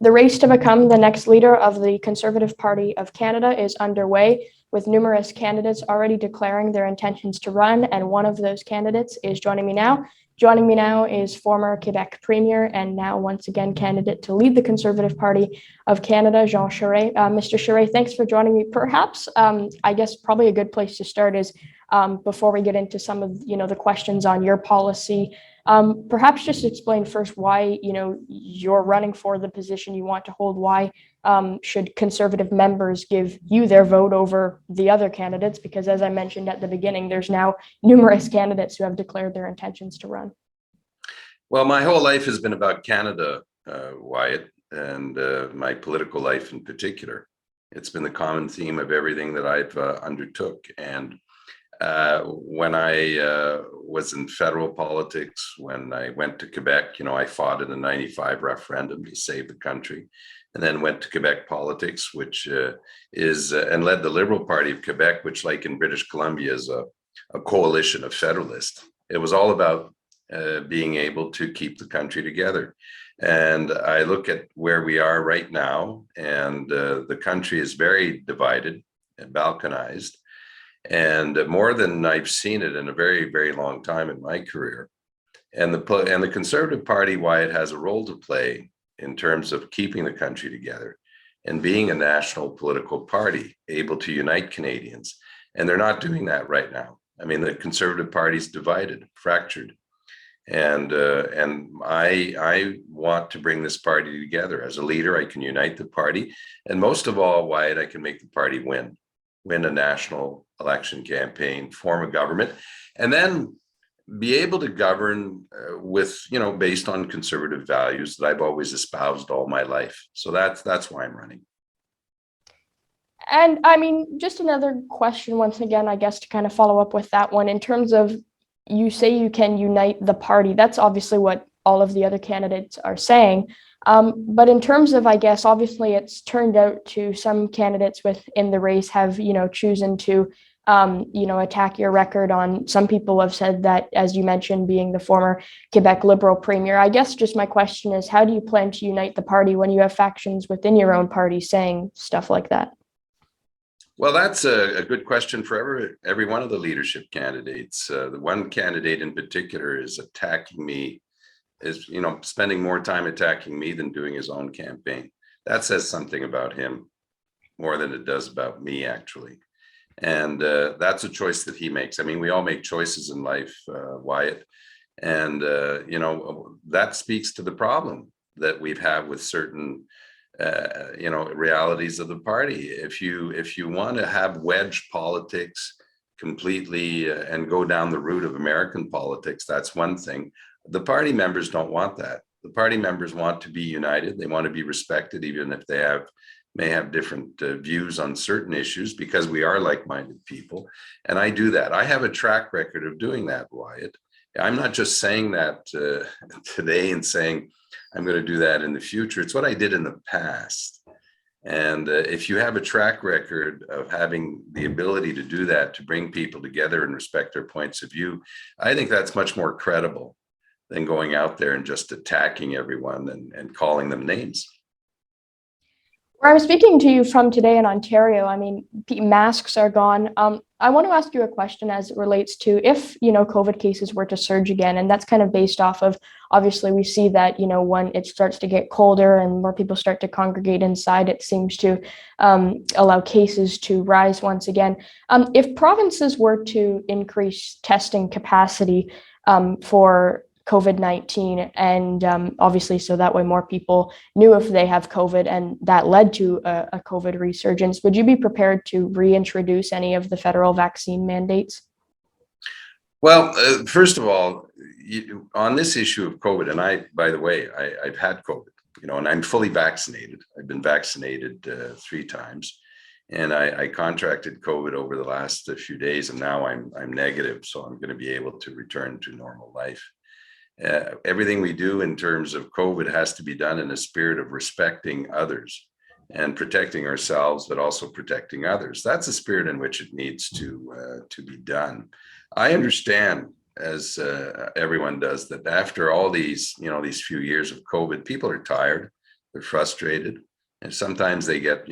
The race to become the next leader of the Conservative Party of Canada is underway, with numerous candidates already declaring their intentions to run, and one of those candidates is joining me now. Joining me now is former Quebec Premier and now once again candidate to lead the Conservative Party of Canada, Jean Charest. Mr. Charest, thanks for joining me. Perhaps, I guess probably a good place to start is before we get into some of the questions on your policy. Perhaps just explain first why you're running for the position you want to hold. Why should Conservative members give you their vote over the other candidates? Because as I mentioned at the beginning, there's now numerous candidates who have declared their intentions to run. Well, my whole life has been about Canada, Wyatt, and my political life in particular. It's been the common theme of everything that I've undertook. And when I was in federal politics, when I went to Quebec, I fought in the 95 referendum to save the country, and then went to Quebec politics, which is and led the Liberal Party of Quebec, which, like in British Columbia, is a coalition of federalists. It was all about being able to keep the country together. And I look at where we are right now, and the country is very divided and balkanized. And more than I've seen it in a very, very long time in my career. And the Conservative Party, why it has a role to play in terms of keeping the country together and being a national political party, able to unite Canadians. And they're not doing that right now. I mean, the Conservative Party's divided, fractured. And I want to bring this party together. As a leader, I can unite the party. And most of all, Wyatt, I can make the party win a national election campaign, form a government, and then be able to govern with, based on conservative values that I've always espoused all my life. So that's why I'm running. And I mean, just another question, once again, I guess, to kind of follow up with that one, in terms of, you say you can unite the party. That's obviously what all of the other candidates are saying. But in terms of, I guess, obviously it's turned out to some candidates within the race have, chosen to, attack your record on. Some people have said that, as you mentioned, being the former Quebec Liberal Premier. I guess just my question is, how do you plan to unite the party when you have factions within your own party saying stuff like that? Well, that's a good question for every one of the leadership candidates. The one candidate in particular is attacking me, is spending more time attacking me than doing his own campaign. That says something about him more than it does about me, actually. And that's a choice that he makes. I mean, we all make choices in life, Wyatt. And, that speaks to the problem that we've had with certain, realities of the party. If you want to have wedge politics completely and go down the route of American politics, that's one thing. The party members don't want that. The party members want to be united. They want to be respected, even if they may have different views on certain issues, because we are like-minded people. And I do that. I have a track record of doing that, Wyatt. I'm not just saying that today and saying I'm going to do that in the future. It's what I did in the past. And if you have a track record of having the ability to do that, to bring people together and respect their points of view, I think that's much more credible than going out there and just attacking everyone and calling them names. Where I'm speaking to you from today in Ontario, I mean, masks are gone. I want to ask you a question as it relates to if, COVID cases were to surge again, and that's kind of based off of, obviously, we see that, when it starts to get colder and more people start to congregate inside, it seems to allow cases to rise once again. If provinces were to increase testing capacity for COVID-19, and obviously, so that way more people knew if they have COVID, and that led to a COVID resurgence, would you be prepared to reintroduce any of the federal vaccine mandates? Well, first of all, on this issue of COVID, and by the way, I've had COVID, and I'm fully vaccinated. I've been vaccinated 3 times, and I contracted COVID over the last few days, and now I'm negative, so I'm going to be able to return to normal life. Everything we do in terms of COVID has to be done in a spirit of respecting others and protecting ourselves, but also protecting others. That's the spirit in which it needs to be done. I understand, as everyone does, that after all these few years of COVID, people are tired. they're frustrated, and sometimes they get,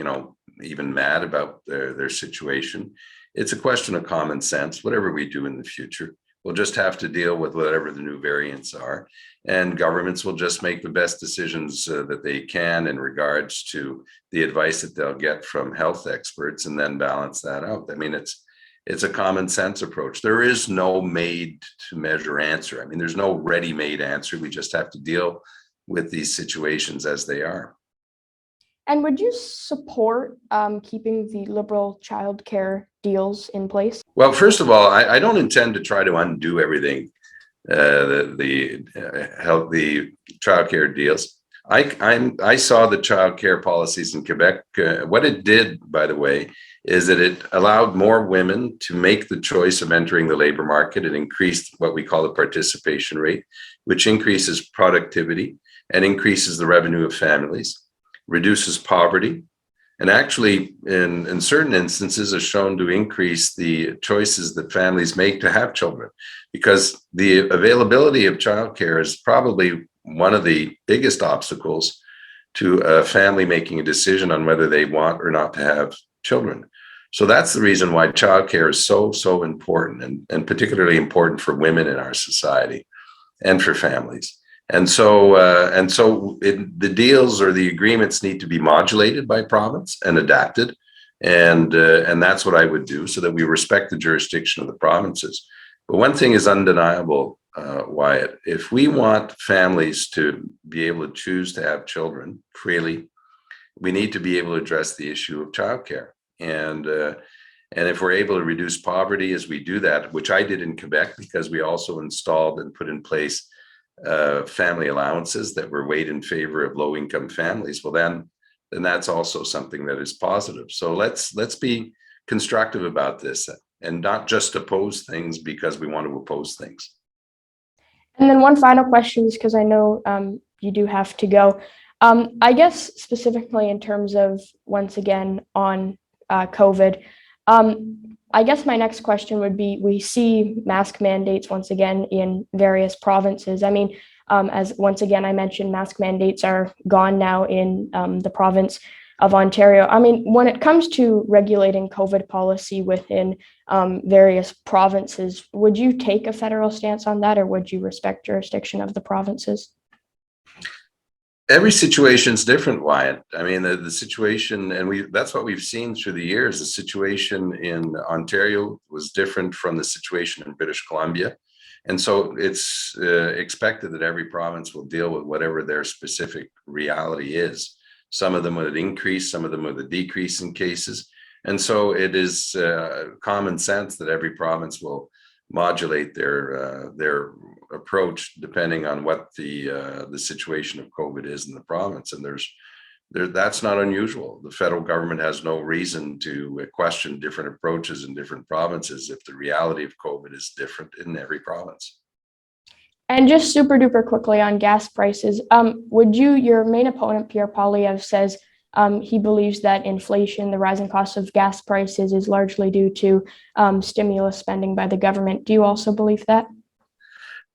even mad about their situation. It's a question of common sense. Whatever we do in the future, we'll just have to deal with whatever the new variants are, and governments will just make the best decisions that they can in regards to the advice that they'll get from health experts, and then balance that out. I mean, it's a common sense approach. There is no made to measure answer. I mean, there's no ready-made answer. We just have to deal with these situations as they are. And would you support keeping the liberal childcare deals in place? Well, first of all, I don't intend to try to undo everything, the childcare deals. I saw the childcare policies in Quebec. What it did, by the way, is that it allowed more women to make the choice of entering the labor market. It increased what we call the participation rate, which increases productivity and increases the revenue of families, reduces poverty, and actually in certain instances is shown to increase the choices that families make to have children, because the availability of childcare is probably one of the biggest obstacles to a family making a decision on whether they want or not to have children. So that's the reason why childcare is so important, and particularly important for women in our society and for families. And so the deals or the agreements need to be modulated by province and adapted, and that's what I would do, so that we respect the jurisdiction of the provinces. But one thing is undeniable, Wyatt. If we want families to be able to choose to have children freely, we need to be able to address the issue of childcare. And if we're able to reduce poverty as we do that, which I did in Quebec, because we also installed and put in place family allowances that were weighed in favor of low-income families, well, then that's also something that is positive. So let's be constructive about this and not just oppose things because we want to oppose things. And then one final question, because I know you do have to go. I guess specifically in terms of, once again, on COVID, I guess my next question would be, we see mask mandates once again in various provinces. I mean, as once again I mentioned, mask mandates are gone now in the province of Ontario. I mean, when it comes to regulating COVID policy within various provinces, would you take a federal stance on that, or would you respect jurisdiction of the provinces? Every situation is different, Wyatt. I mean, the situation, and that's what we've seen through the years. The situation in Ontario was different from the situation in British Columbia. And so it's expected that every province will deal with whatever their specific reality is. Some of them with an increase, some of them with a decrease in cases. And so it is common sense that every province will modulate their approach depending on what the situation of COVID is in the province. And that's not unusual. The federal government has no reason to question different approaches in different provinces if the reality of COVID is different in every province. And just super duper quickly on gas prices, your main opponent, Pierre Poilievre, says he believes that inflation, the rising cost of gas prices, is largely due to stimulus spending by the government. Do you also believe that?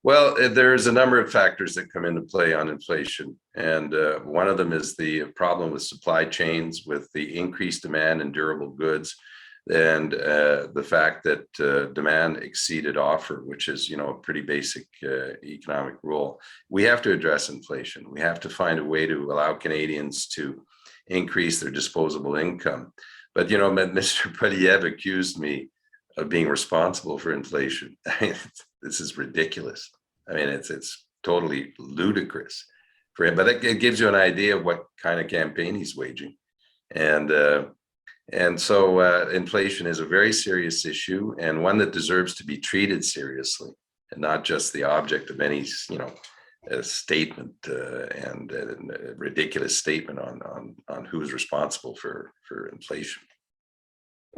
Well, there's a number of factors that come into play on inflation. And one of them is the problem with supply chains, with the increased demand in durable goods, and the fact that demand exceeded offer, which is, a pretty basic economic rule. We have to address inflation. We have to find a way to allow Canadians to increase their disposable income. But, Mr. Poilievre accused me of being responsible for inflation. This is ridiculous. I mean, it's totally ludicrous for him, but it gives you an idea of what kind of campaign he's waging. And so inflation is a very serious issue, and one that deserves to be treated seriously, and not just the object of any, a statement and a ridiculous statement on who's responsible for inflation.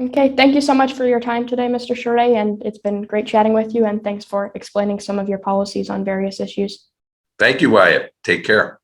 Okay, thank you so much for your time today, Mr. Charest, and it's been great chatting with you, and thanks for explaining some of your policies on various issues. Thank you, Wyatt. Take care.